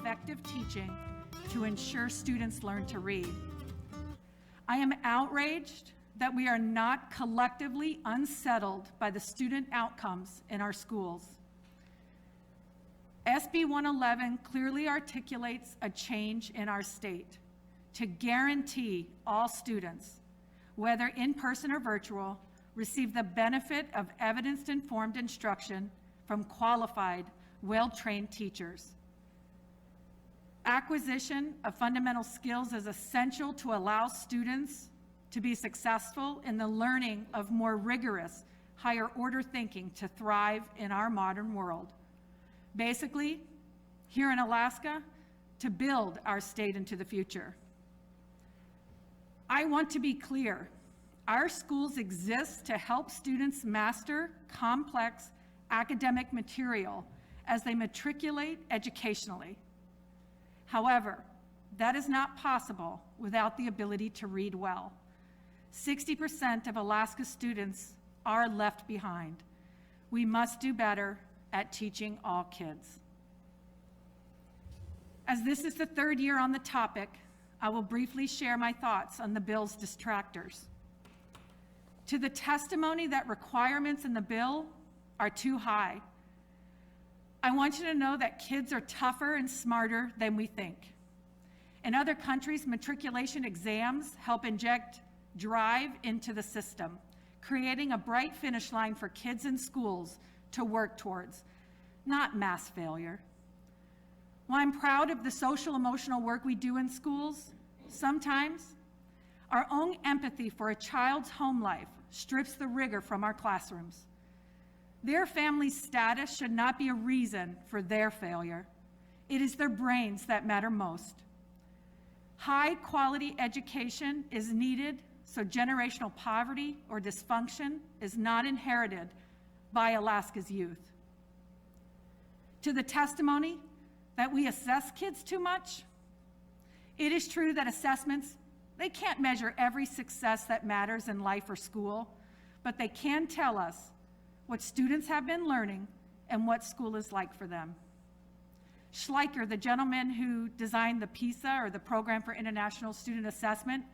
effective teaching to ensure students learn to read. I am outraged that we are not collectively unsettled by the student outcomes in our schools. SB 111 clearly articulates a change in our state to guarantee all students, whether in person or virtual, receive the benefit of evidence-informed instruction from qualified, well-trained teachers. Acquisition of fundamental skills is essential to allow students to be successful in the learning of more rigorous, higher-order thinking to thrive in our modern world. Basically, here in Alaska, to build our state into the future. I want to be clear. Our schools exist to help students master complex academic material as they matriculate educationally. However, that is not possible without the ability to read well. 60% of Alaska students are left behind. We must do better at teaching all kids. As this is the third year on the topic, I will briefly share my thoughts on the bill's detractors. To the testimony that requirements in the bill are too high, I want you to know that kids are tougher and smarter than we think. In other countries, matriculation exams help inject drive into the system, creating a bright finish line for kids in schools to work towards, not mass failure. While I'm proud of the social emotional work we do in schools, sometimes our own empathy for a child's home life strips the rigor from our classrooms. Their family status should not be a reason for their failure. It is their brains that matter most. High quality education is needed so generational poverty or dysfunction is not inherited by Alaska's youth. To the testimony that we assess kids too much, it is true that assessments, they can't measure every success that matters in life or school, but they can tell us what students have been learning and what school is like for them. Schleicher, the gentleman who designed the PISA, or the Program for International Student Assessment,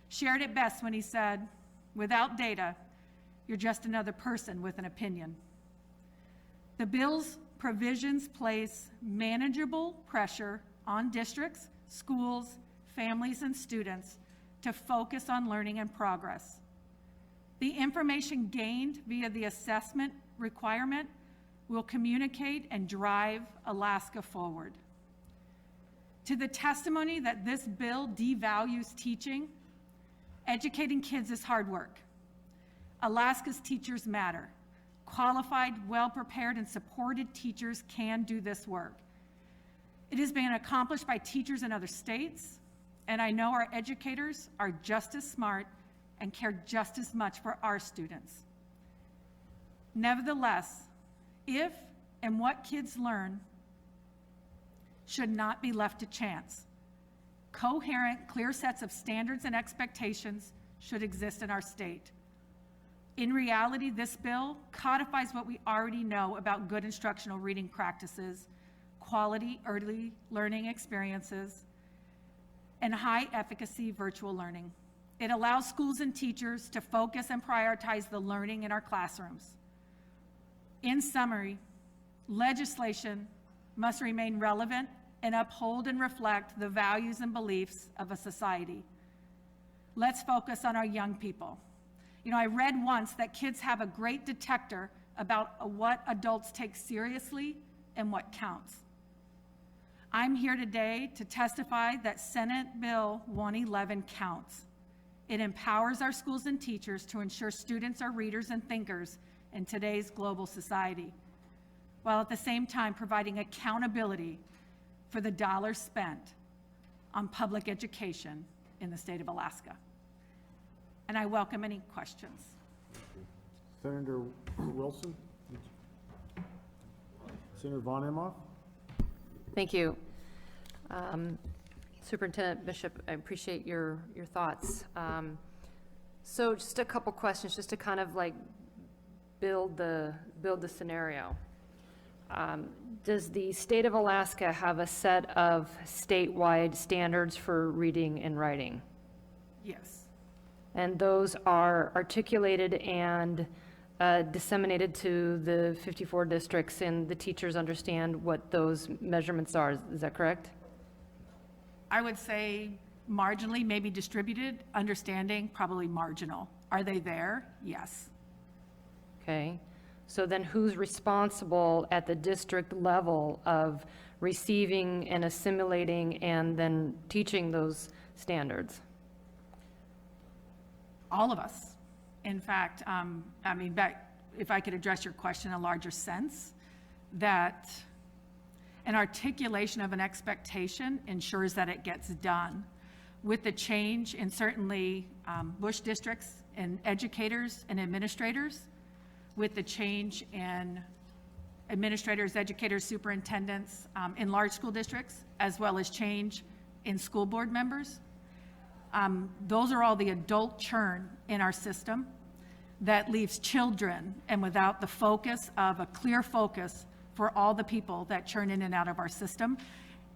shared it best when he said, "Without data, you're just another person with an opinion." The bill's provisions place manageable pressure on districts, schools, families, and students to focus on learning and progress. The information gained via the assessment requirement will communicate and drive Alaska forward. To the testimony that this bill devalues teaching, educating kids is hard work. Alaska's teachers matter. Qualified, well-prepared, and supported teachers can do this work. It is being accomplished by teachers in other states, and I know our educators are just as smart and care just as much for our students. Nevertheless, if and what kids learn should not be left to chance. Coherent, clear sets of standards and expectations should exist in our state. In reality, this bill codifies what we already know about good instructional reading practices, quality early learning experiences, and high-efficacy virtual learning. It allows schools and teachers to focus and prioritize the learning in our classrooms. In summary, legislation must remain relevant and uphold and reflect the values and beliefs of a society. Let's focus on our young people. You know, I read once that kids have a great detector about what adults take seriously and what counts. I'm here today to testify that Senate Bill 111 counts. It empowers our schools and teachers to ensure students are readers and thinkers in today's global society, while at the same time providing accountability for the dollars spent on public education in the state of Alaska. And I welcome any questions. Senator Wilson? Senator Von Imhoff? Thank you. Superintendent Bishop, I appreciate your thoughts. So just a couple questions just to kind of like build the scenario. Does the state of Alaska have a set of statewide standards for reading and writing? Yes. And those are articulated and disseminated to the 54 districts, and the teachers understand what those measurements are. Is that correct? I would say marginally, maybe distributed, understanding, probably marginal. Are they there? Yes. Okay. So then who's responsible at the district level of receiving and assimilating and then teaching those standards? All of us. In fact, I mean, if I could address your question in a larger sense, that an articulation of an expectation ensures that it gets done. With the change in certainly Bush districts and educators and administrators, with the change in administrators, educators, superintendents in large school districts, as well as change in school board members, those are all the adult churn in our system that leaves children and without the focus of a clear focus for all the people that churn in and out of our system.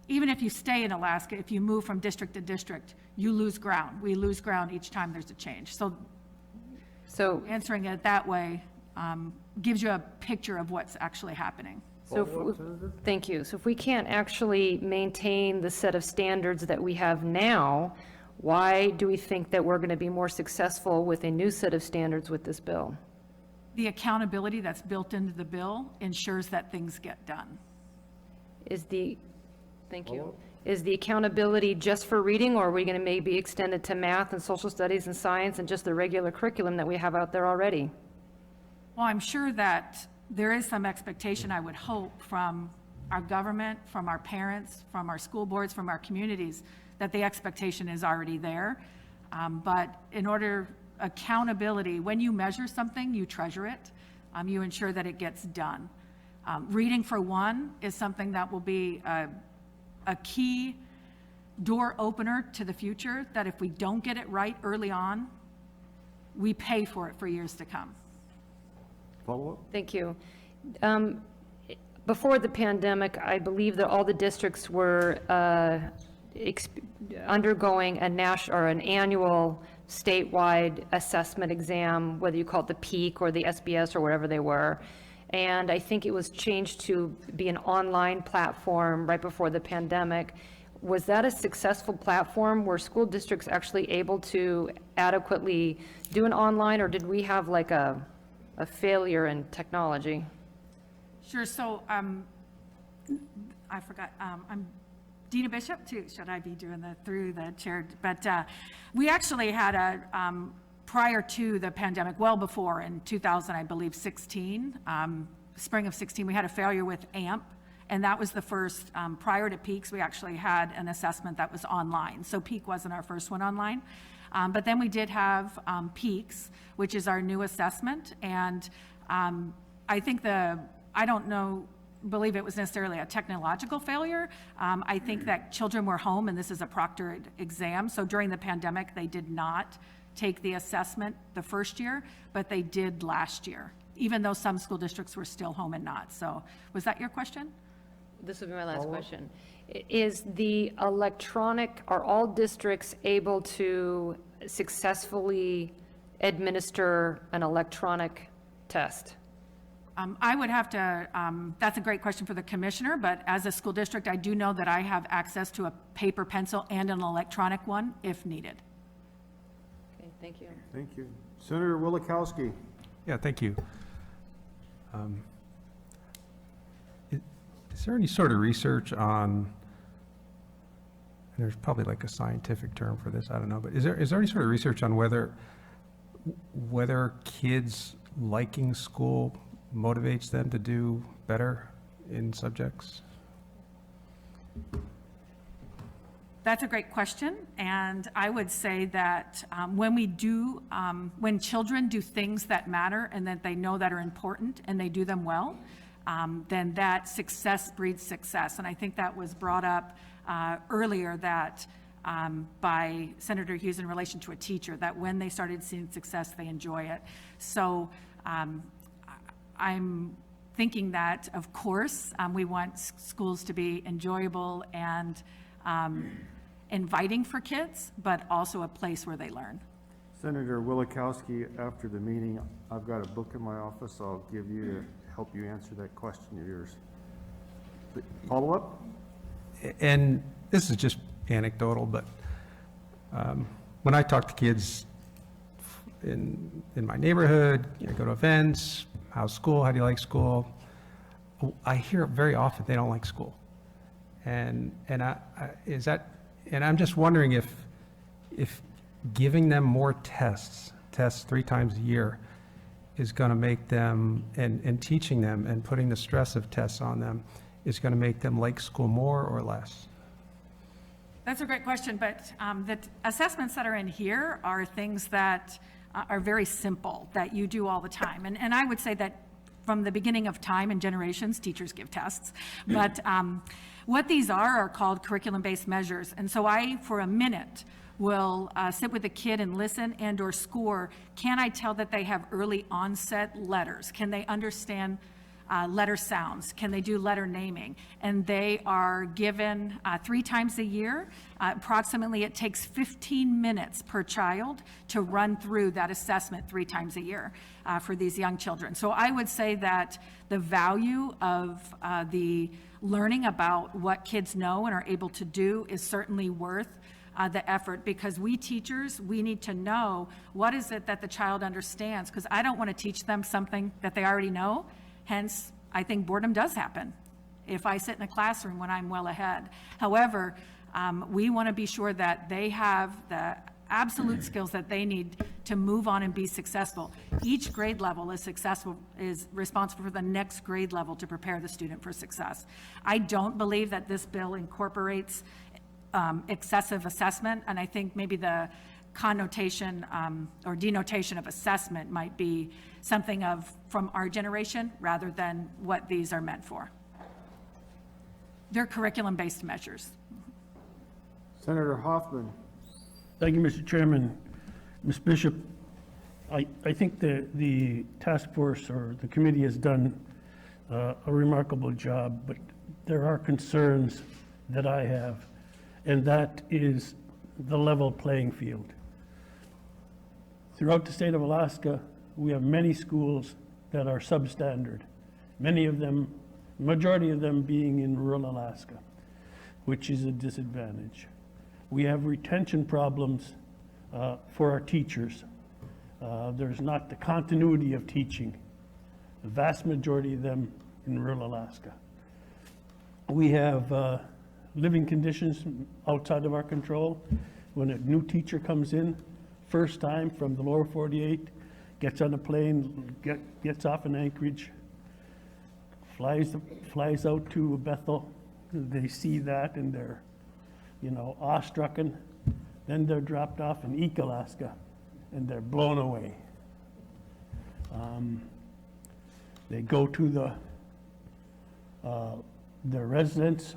Even if you stay in Alaska, if you move from district to district, you lose ground. We lose ground each time there's a change. So answering it that way gives you a picture of what's actually happening. Thank you. So if we can't actually maintain the set of standards that we have now, why do we think that we're going to be more successful with a new set of standards with this bill? The accountability that's built into the bill ensures that things get done. Thank you. Is the accountability just for reading, or are we going to maybe extend it to math and social studies and science and just the regular curriculum that we have out there already? Well, I'm sure that there is some expectation, I would hope, from our government, from our parents, from our school boards, from our communities, that the expectation is already there. But in order, accountability, when you measure something, you treasure it. You ensure that it gets done. Reading, for one, is something that will be a key door opener to the future, that if we don't get it right early on, we pay for it for years to come. Follow-up? Thank you. Before the pandemic, I believe that all the districts were undergoing an annual statewide assessment exam, whether you call it the PEAK or the SBS or whatever they were. And I think it was changed to be an online platform right before the pandemic. Was that a successful platform? Were school districts actually able to adequately do an online, or did we have like a failure in technology? Sure, so I forgot, I'm Deena Bishop too, should I be doing through the chair? But we actually had prior to the pandemic, well before, in 2000, I believe, 16, spring of 16, we had a failure with AMP, and that was the first, prior to PEAKS, we actually had an assessment that was online. So PEAK wasn't our first one online. But then we did have PEAKS, which is our new assessment, and I think I don't believe it was necessarily a technological failure. I think that children were home, and this is a proctored exam, so during the pandemic, they did not take the assessment the first year, but they did last year, even though some school districts were still home and not. So was that your question? This would be my last question. Are all districts able to successfully administer an electronic test? I would have to, that's a great question for the commissioner, but as a school district, I do know that I have access to a paper pencil and an electronic one if needed. Okay, thank you. Thank you. Senator Willikowski. Yeah, thank you. Is there any sort of research on, and there's probably like a scientific term for this, I don't know, but is there any sort of research on whether kids liking school motivates them to do better in subjects? That's a great question, and I would say that when children do things that matter and that they know that are important and they do them well, then that success breeds success. And I think that was brought up earlier that by Senator Hughes in relation to a teacher, that when they started seeing success, they enjoy it. So I'm thinking that, of course, we want schools to be enjoyable and inviting for kids, but also a place where they learn. Senator Willikowski, after the meeting, I've got a book in my office I'll give you to help you answer that question of yours. Follow up? And this is just anecdotal, but when I talk to kids in my neighborhood, I go to events, how's school, how do you like school? I hear very often they don't like school. And I'm just wondering if giving them more tests 3 times a year is going to make them, and teaching them and putting the stress of tests on them is going to make them like school more or less? That's a great question, but the assessments that are in here are things that are very simple, that you do all the time. And I would say that from the beginning of time and generations, teachers give tests. But what these are called curriculum-based measures. And so I, for a minute, will sit with a kid and listen and or score. Can I tell that they have early onset letters? Can they understand letter sounds? Can they do letter naming? And they are given 3 times a year. Approximately, it takes 15 minutes per child to run through that assessment 3 times a year for these young children. So I would say that the value of the learning about what kids know and are able to do is certainly worth the effort, because we teachers, we need to know what is it that the child understands, because I don't want to teach them something that they already know. Hence, I think boredom does happen if I sit in a classroom when I'm well ahead. However, we want to be sure that they have the absolute skills that they need to move on and be successful. Each grade level is responsible for the next grade level to prepare the student for success. I don't believe that this bill incorporates excessive assessment, and I think maybe the connotation or denotation of assessment might be something from our generation rather than what these are meant for. They're curriculum-based measures. Senator Hoffman. Thank you, Mr. Chairman. Ms. Bishop, I think the task force or the committee has done a remarkable job, but there are concerns that I have, and that is the level playing field. Throughout the state of Alaska, we have many schools that are substandard, many of them, majority of them being in rural Alaska, which is a disadvantage. We have retention problems for our teachers. There's not the continuity of teaching, the vast majority of them in rural Alaska. We have living conditions outside of our control. When a new teacher comes in, first time from the lower 48, gets on a plane, gets off in Anchorage, flies out to Bethel. They see that and they're, awestruck. Then they're dropped off in Eek, Alaska, and they're blown away. They go to their residence.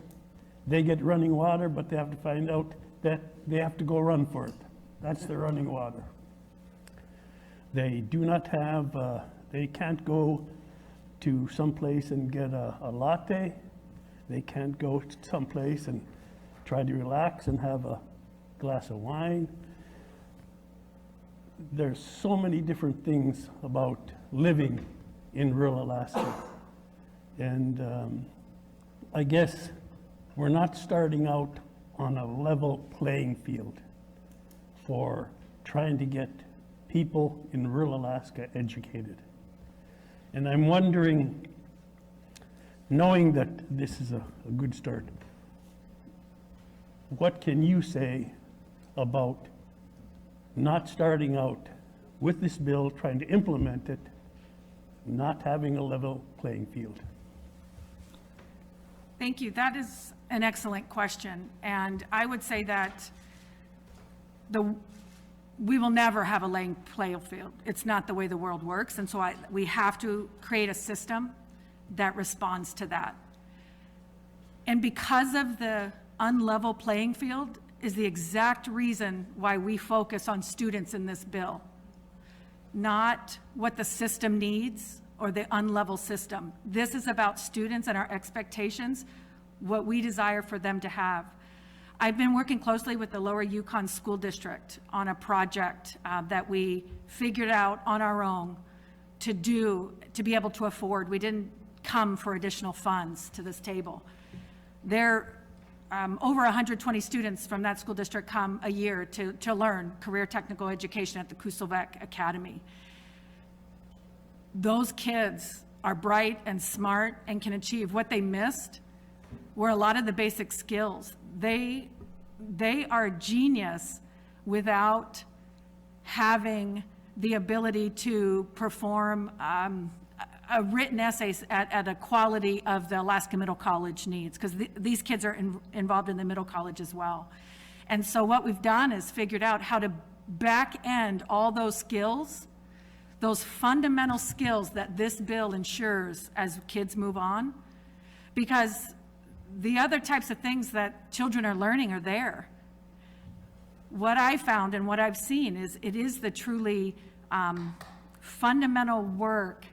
They get running water, but they have to find out that they have to go run for it. That's their running water. They do not have, they can't go to someplace and get a latte. They can't go to someplace and try to relax and have a glass of wine. There's so many different things about living in rural Alaska. And I guess we're not starting out on a level playing field for trying to get people in rural Alaska educated. And I'm wondering, knowing that this is a good start, what can you say about not starting out with this bill, trying to implement it, not having a level playing field? Thank you. That is an excellent question. And I would say that we will never have a level playing field. It's not the way the world works. And so we have to create a system that responds to that. And because of the unlevel playing field is the exact reason why we focus on students in this bill. Not what the system needs, or the unlevel system. This is about students and our expectations, what we desire for them to have. I've been working closely with the Lower Yukon School District on a project that we figured out on our own to be able to afford. We didn't come for additional funds to this table. There, over 120 students from that school district come a year to learn career technical education at the Kuselvek Academy. Those kids are bright and smart and can achieve. What they missed were a lot of the basic skills. They are genius without having the ability to perform a written essay at a quality of the Alaska Middle College needs, because these kids are involved in the middle college as well. And so what we've done is figured out how to back end all those skills, those fundamental skills that this bill ensures as kids move on, because the other types of things that children are learning are there. What I found and what I've seen is it is the truly fundamental work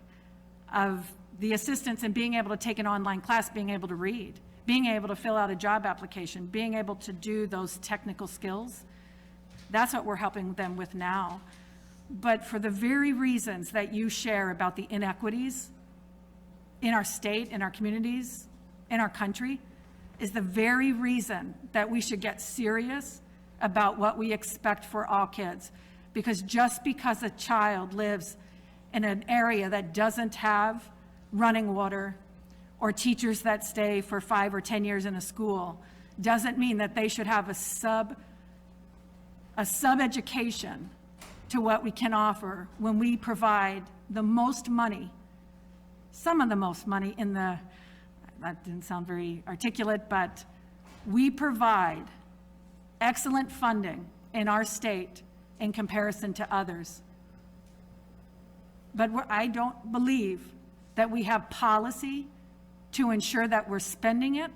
of the assistants in being able to take an online class, being able to read, being able to fill out a job application, being able to do those technical skills. That's what we're helping them with now. But for the very reasons that you share about the inequities in our state, in our communities, in our country, is the very reason that we should get serious about what we expect for all kids. Because just because a child lives in an area that doesn't have running water or teachers that stay for 5 or 10 years in a school doesn't mean that they should have a sub-education to what we can offer when we provide the most money, some of the most money in the, that didn't sound very articulate, but we provide excellent funding in our state in comparison to others. But I don't believe that we have policy to ensure that we're spending it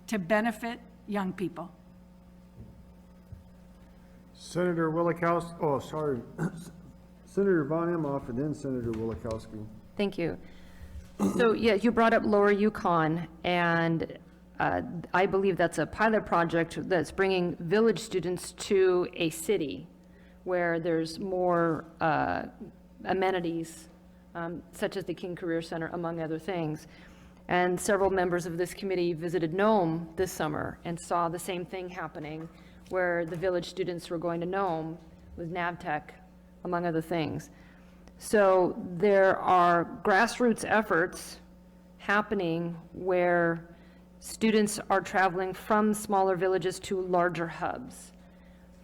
to benefit young people. Senator Willikowski, oh, sorry. Senator Von Imhoff and then Senator Willikowski. Thank you. So, yeah, you brought up Lower Yukon, and I believe that's a pilot project that's bringing village students to a city where there's more amenities, such as the King Career Center, among other things. And several members of this committee visited Nome this summer and saw the same thing happening, where the village students were going to Nome with NAVTech, among other things. So there are grassroots efforts happening where students are traveling from smaller villages to larger hubs.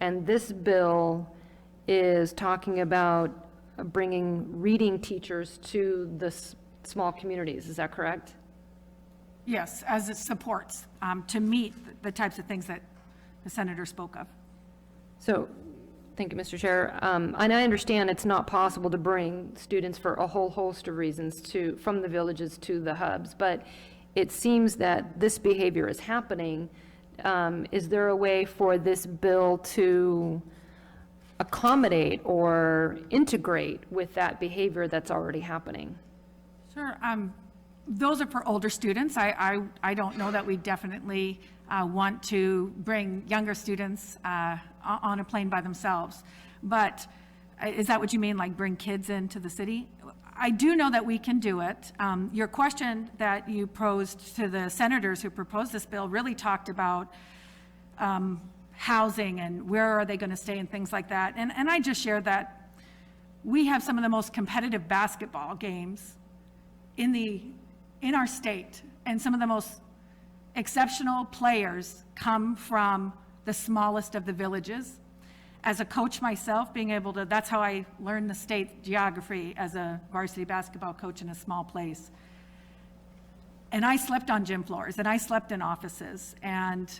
And this bill is talking about bringing reading teachers to the small communities. Is that correct? Yes, as it supports to meet the types of things that the senator spoke of. So, thank you, Mr. Chair. And I understand it's not possible to bring students for a whole host of reasons from the villages to the hubs, but it seems that this behavior is happening. Is there a way for this bill to accommodate or integrate with that behavior that's already happening? Sure. Those are for older students. I don't know that we definitely want to bring younger students on a plane by themselves. But is that what you mean, like bring kids into the city? I do know that we can do it. Your question that you posed to the senators who proposed this bill really talked about housing and where are they going to stay and things like that. And I just shared that we have some of the most competitive basketball games in our state, and some of the most exceptional players come from the smallest of the villages. As a coach myself, that's how I learned the state geography, as a varsity basketball coach in a small place. And I slept on gym floors, and I slept in offices, and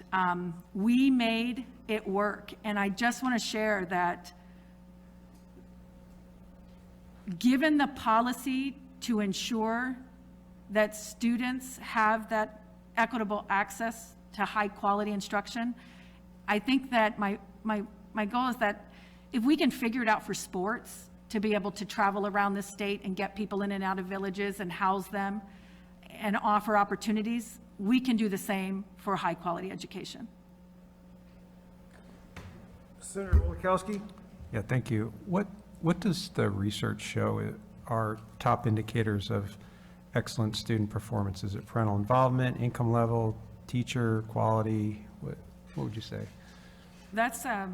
we made it work. And I just want to share that given the policy to ensure that students have that equitable access to high quality instruction, I think that my goal is that if we can figure it out for sports to be able to travel around the state and get people in and out of villages and house them and offer opportunities, we can do the same for high-quality education. Senator Wilkowski? Yeah, thank you. What does the research show are top indicators of excellent student performance? Is it parental involvement, income level, teacher quality? What would you say? That's a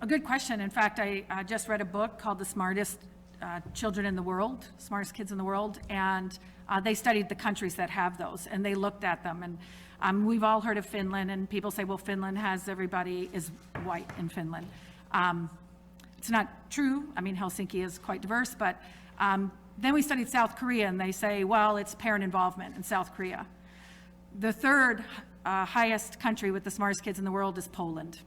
good question. In fact, I just read a book called The Smartest Children in the World, Smartest Kids in the World, and they studied the countries that have those, and they looked at them. And we've all heard of Finland, and people say, well, Finland has everybody is white in Finland. It's not true. I mean, Helsinki is quite diverse, but then we studied South Korea, and they say, well, it's parent involvement in South Korea. The third highest country with the smartest kids in the world is Poland.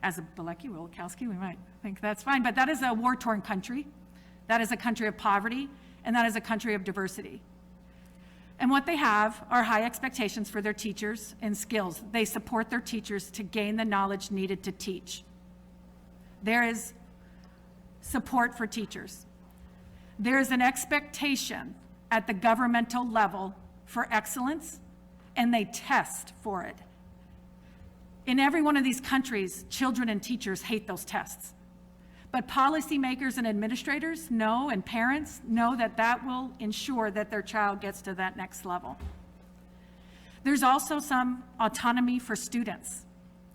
As a Bilecki, Wilkowski, we might think that's fine, but that is a war-torn country. That is a country of poverty, and that is a country of diversity. And what they have are high expectations for their teachers and skills. They support their teachers to gain the knowledge needed to teach. There is support for teachers. There is an expectation at the governmental level for excellence, and they test for it. In every one of these countries, children and teachers hate those tests. But policymakers and administrators know, and parents know, that that will ensure that their child gets to that next level. There's also some autonomy for students,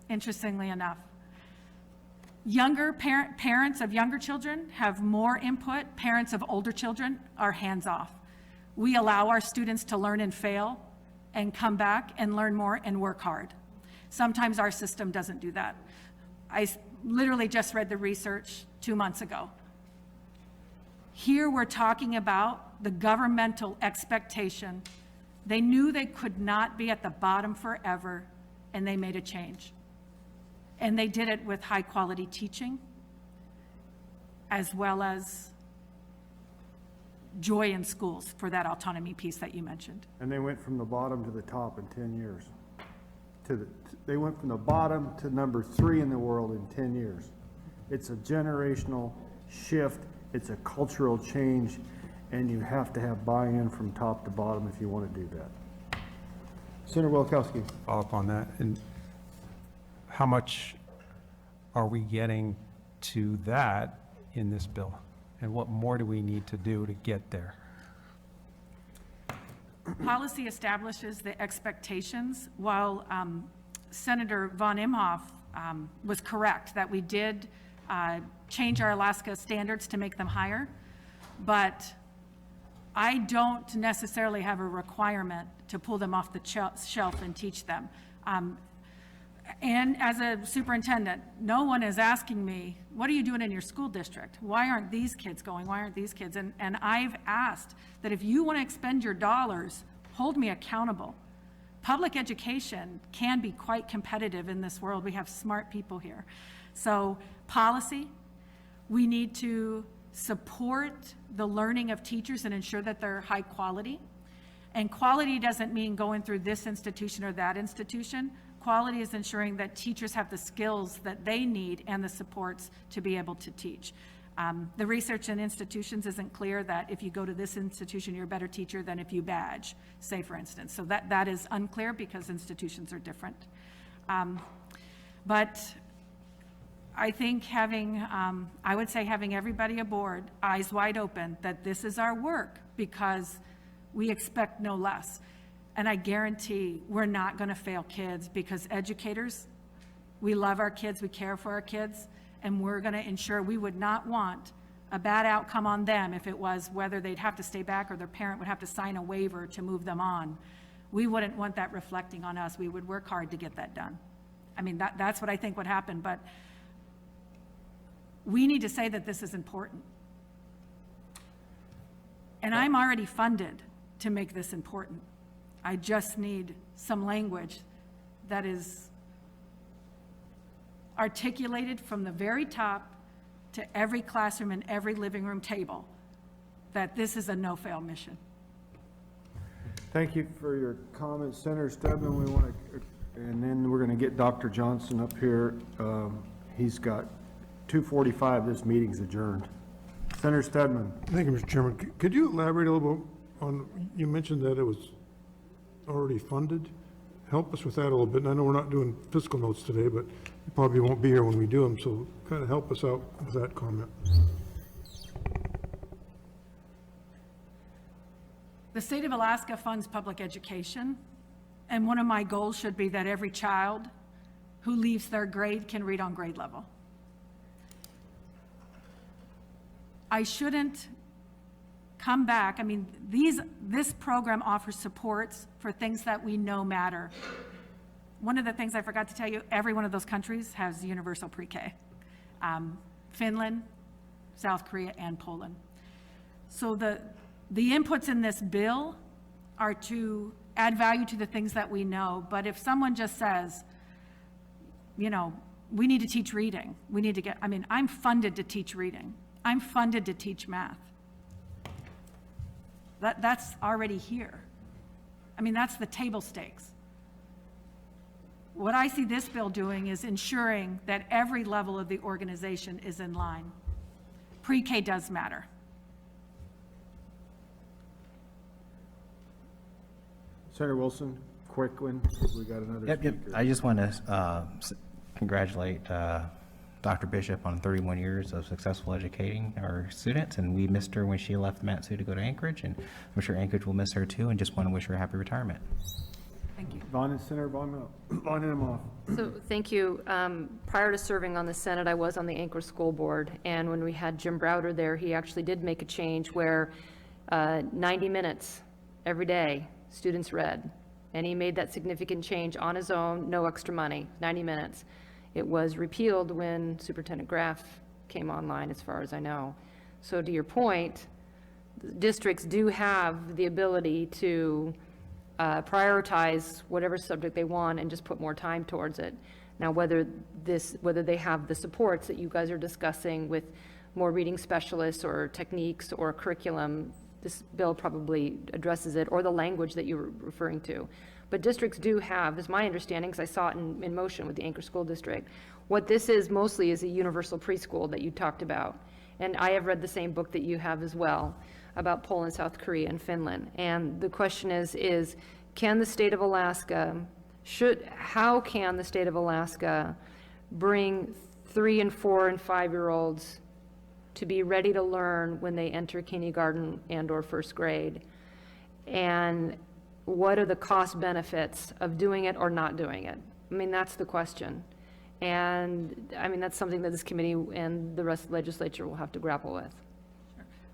interestingly enough. Younger parents of younger children have more input. Parents of older children are hands-off. We allow our students to learn and fail and come back and learn more and work hard. Sometimes our system doesn't do that. I literally just read the research 2 months ago. Here we're talking about the governmental expectation. They knew they could not be at the bottom forever, and they made a change. And they did it with high quality teaching, as well as joy in schools for that autonomy piece that you mentioned. And they went from the bottom to the top in 10 years. They went from the bottom to number 3 in the world in 10 years. It's a generational shift. It's a cultural change, and you have to have buy-in from top to bottom if you want to do that. Senator Wilkowski. Follow up on that. And how much are we getting to that in this bill? And what more do we need to do to get there? Policy establishes the expectations, while Senator von Imhoff was correct that we did change our Alaska standards to make them higher, but I don't necessarily have a requirement to pull them off the shelf and teach them. And as a superintendent, no one is asking me, what are you doing in your school district? Why aren't these kids going? Why aren't these kids? And I've asked that if you want to expend your dollars, hold me accountable. Public education can be quite competitive in this world. We have smart people here. So policy, we need to support the learning of teachers and ensure that they're high quality. And quality doesn't mean going through this institution or that institution. Quality is ensuring that teachers have the skills that they need and the supports to be able to teach. The research in institutions isn't clear that if you go to this institution, you're a better teacher than if you badge, say, for instance. So that is unclear because institutions are different. But I think I would say having everybody aboard, eyes wide open, that this is our work because we expect no less. And I guarantee we're not going to fail kids, because educators, we love our kids, we care for our kids, and we're going to ensure we would not want a bad outcome on them if it was whether they'd have to stay back or their parent would have to sign a waiver to move them on. We wouldn't want that reflecting on us. We would work hard to get that done. I mean, that's what I think would happen, but we need to say that this is important. And I'm already funded to make this important. I just need some language that is articulated from the very top to every classroom and every living room table, that this is a no-fail mission. Thank you for your comments, Senator Stedman. And then we're going to get Dr. Johnson up here. He's got 2:45. This meeting's adjourned. Senator Stedman. Thank you, Mr. Chairman. Could you elaborate a little bit on, you mentioned that it was already funded? Help us with that a little bit. And I know we're not doing fiscal notes today, but you probably won't be here when we do them, so kind of help us out with that comment. The state of Alaska funds public education, and one of my goals should be that every child who leaves third grade can read on grade level. I shouldn't come back, I mean, this program offers supports for things that we know matter. One of the things I forgot to tell you, every one of those countries has universal pre-K. Finland, South Korea, and Poland. So the inputs in this bill are to add value to the things that we know, but if someone just says, you know, we need to teach reading, we need to get, I mean, I'm funded to teach reading. I'm funded to teach math. That's already here. I mean, that's the table stakes. What I see this bill doing is ensuring that every level of the organization is in line. Pre-K does matter. Senator Wilson, quick one. We got another Yep. speaker. I just want to congratulate Dr. Bishop on 31 years of successful educating our students, and we missed her when she left Matsu to go to Anchorage, and I'm sure Anchorage will miss her too, and just want to wish her a happy retirement. Thank you. Senator Von Imhoff. So, thank you. Prior to serving on the Senate, I was on the Anchorage School Board, and when we had Jim Browder there, he actually did make a change where 90 minutes every day, students read. And he made that significant change on his own, no extra money, 90 minutes. It was repealed when Superintendent Graff came online, as far as I know. So to your point, districts do have the ability to prioritize whatever subject they want and just put more time towards it. Now, whether they have the supports that you guys are discussing with more reading specialists or techniques or curriculum, this bill probably addresses it, or the language that you were referring to. But districts do have, is my understanding, because I saw it in motion with the Anchorage School District. What this is mostly is a universal preschool that you talked about. And I have read the same book that you have as well about Poland, South Korea, and Finland. And the question is can the state of Alaska, how can the state of Alaska bring 3 and 4 and 5-year-olds to be ready to learn when they enter kindergarten and or first grade? And what are the cost benefits of doing it or not doing it? I mean, that's the question. And I mean, that's something that this committee and the rest of the legislature will have to grapple with.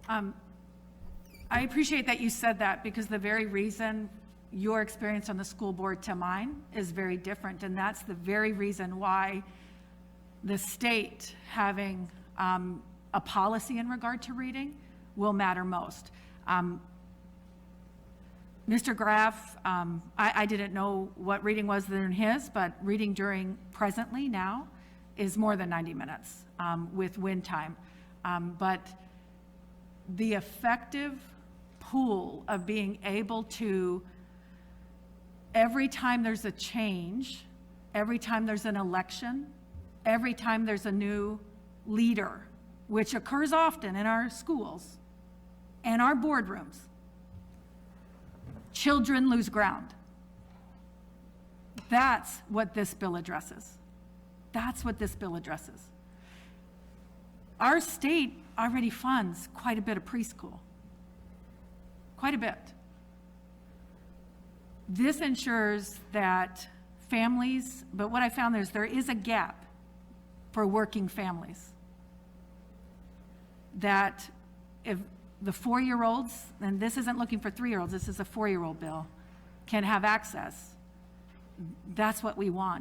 I appreciate that you said that, because the very reason your experience on the school board to mine is very different. And that's the very reason why the state having a policy in regard to reading will matter most. Mr. Graff, I didn't know what reading was in his, but reading during presently now is more than 90 minutes with wind time. But the effective pool of being able to, every time there's a change, every time there's an election, every time there's a new leader, which occurs often in our schools and our boardrooms, children lose ground. That's what this bill addresses. That's what this bill addresses. Our state already funds quite a bit of preschool. Quite a bit. This ensures that families, but what I found is there is a gap for working families. That if the 4-year-olds, and this isn't looking for 3-year-olds, this is a 4-year-old bill, can have access, that's what we want.